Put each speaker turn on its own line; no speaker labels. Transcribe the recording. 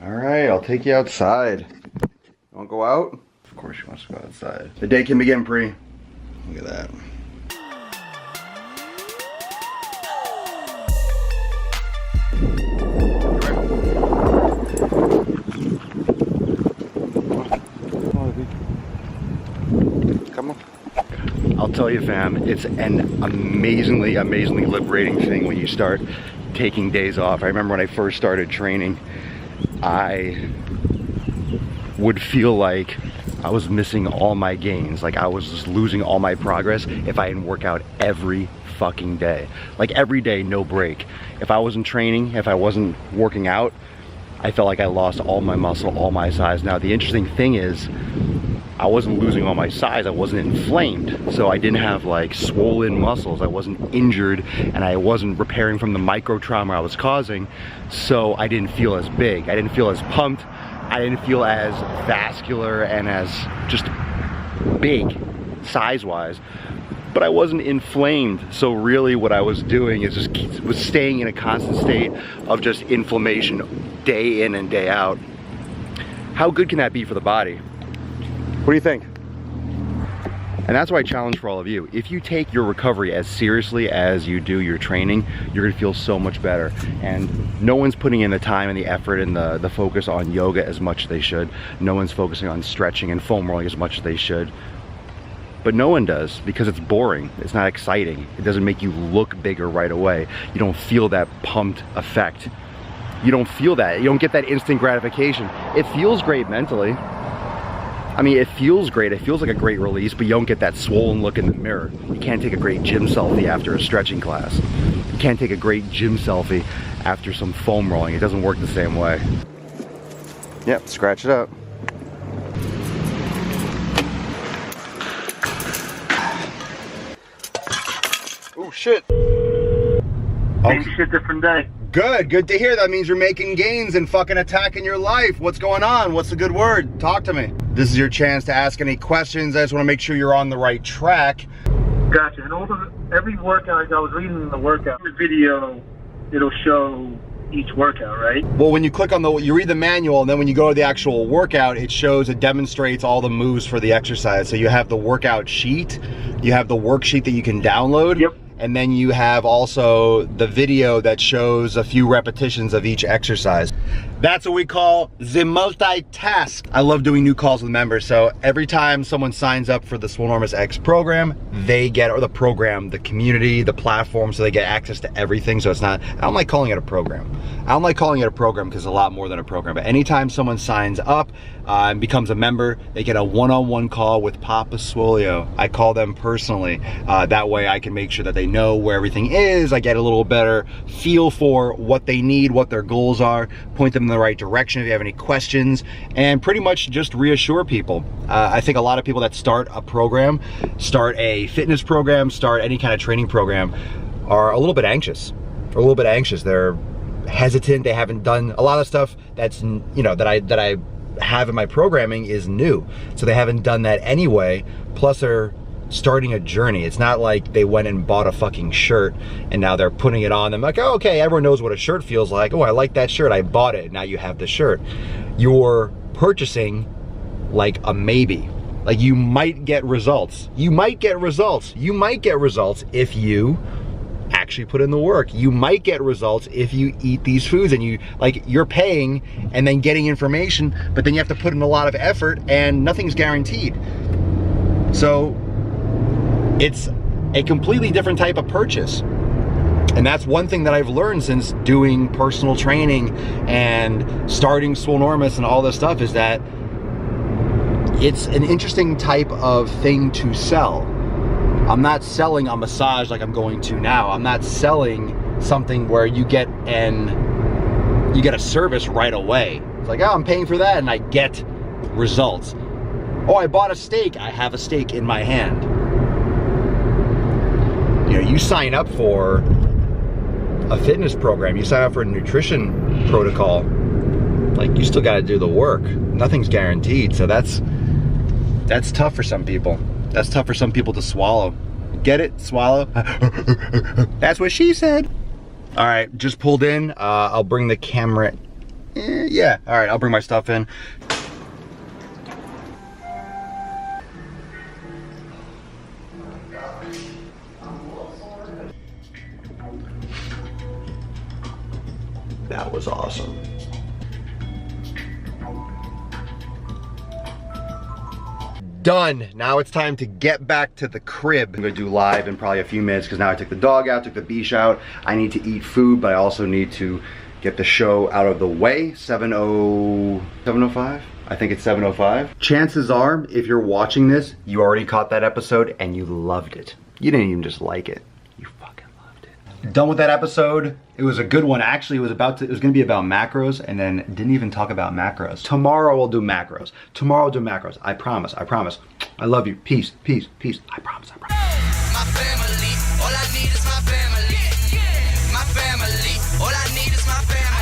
All right, I'll take you outside. You wanna go out? Of course she wants to go outside. The day can begin, Pri. Look at that. Come on. I'll tell you, fam, it's an amazingly liberating thing when you start taking days off. I remember when I first started training, I would feel like I was missing all my gains. Like I was just losing all my progress if I didn't work out every fucking day. Like every day, no break. If I wasn't training, if I wasn't working out, I felt like I lost all my muscle, all my size. Now, the interesting thing is, I wasn't losing all my size, I wasn't inflamed. So I didn't have like swollen muscles, I wasn't injured, and I wasn't repairing from the micro trauma I was causing. So I didn't feel as big, I didn't feel as pumped, I didn't feel as vascular and as just big size-wise. But I wasn't inflamed. So really what I was doing is just was staying in a constant state of just inflammation day in and day out. How good can that be for the body? What do you think? And that's why I challenge for all of you. If you take your recovery as seriously as you do your training, you're gonna feel so much better. And no one's putting in the time and the effort and the focus on yoga as much as they should. No one's focusing on stretching and foam rolling as much as they should. But no one does, because it's boring, it's not exciting. It doesn't make you look bigger right away. You don't feel that pumped effect. You don't feel that, you don't get that instant gratification. It feels great mentally. I mean, it feels great, it feels like a great release, but you don't get that swollen look in the mirror. You can't take a great gym selfie after a stretching class. You can't take a great gym selfie after some foam rolling. It doesn't work the same way. Yep, scratch it up. Oh shit.
Same shit, different day.
Good to hear. That means you're making gains and fucking attacking your life. What's going on? What's the good word? Talk to me. This is your chance to ask any questions. I just want to make sure you're on the right track.
Gotcha. And every workout, I was reading the workout, the video, it'll show each workout, right?
Well, when you click on you read the manual, and then when you go to the actual workout, it demonstrates all the moves for the exercise. So you have the workout sheet, you have the worksheet that you can download.
Yep.
And then you have also the video that shows a few repetitions of each exercise. That's what we call the multitask. I love doing new calls with members. So every time someone signs up for the Swolenormous X program, they get, or the program, the community, the platform, so they get access to everything. So it's not, I don't like calling it a program. I don't like calling it a program because it's a lot more than a program. But anytime someone signs up and becomes a member, they get a one-on-one call with Papa Swolio. I call them personally. That way I can make sure that they know where everything is. I get a little better feel for what they need, what their goals are, point them in the right direction if you have any questions, and pretty much just reassure people. I think a lot of people that start a program, start a fitness program, start any kind of training program, are a little bit anxious. They're hesitant. They haven't done a lot of stuff that's, you know, that I have in my programming is new. So they haven't done that anyway. Plus they're starting a journey. It's not like they went and bought a fucking shirt and now they're putting it on them like, oh, okay, everyone knows what a shirt feels like. Oh, I like that shirt, I bought it, now you have the shirt. You're purchasing like a maybe. Like you might get results. You might get results if you actually put in the work. You might get results if you eat these foods, and you're paying and then getting information, but then you have to put in a lot of effort and nothing's guaranteed. So it's a completely different type of purchase. And that's one thing that I've learned since doing personal training and starting Swolenormous and all this stuff, is that it's an interesting type of thing to sell. I'm not selling a massage like I'm going to now. I'm not selling something where you get a service right away. It's like, oh, I'm paying for that and I get results. Oh, I bought a steak, I have a steak in my hand. You know, you sign up for a fitness program, you sign up for a nutrition protocol, like you still gotta do the work. Nothing's guaranteed, so that's tough for some people. That's tough for some people to swallow. Get it? Swallow? That's what she said. All right, just pulled in. I'll bring the camera Yeah, all right, I'll bring my stuff in. That was awesome. Done. Now it's time to get back to the crib. I'm gonna do live in probably a few minutes because now I took the dog out, took the beach out. I need to eat food, but I also need to get the show out of the way. 7:05? I think it's 7:05. Chances are, if you're watching this, you already caught that episode and you loved it. You didn't even just like it. You fucking loved it. Done with that episode. It was a good one. Actually, it was gonna be about macros and then didn't even talk about macros. Tomorrow we'll do macros. Tomorrow we'll do macros. I promise, I promise. I love you. Peace, peace, peace. I promise, I promise.
My family, all I need is my family. My family, all I need is my family.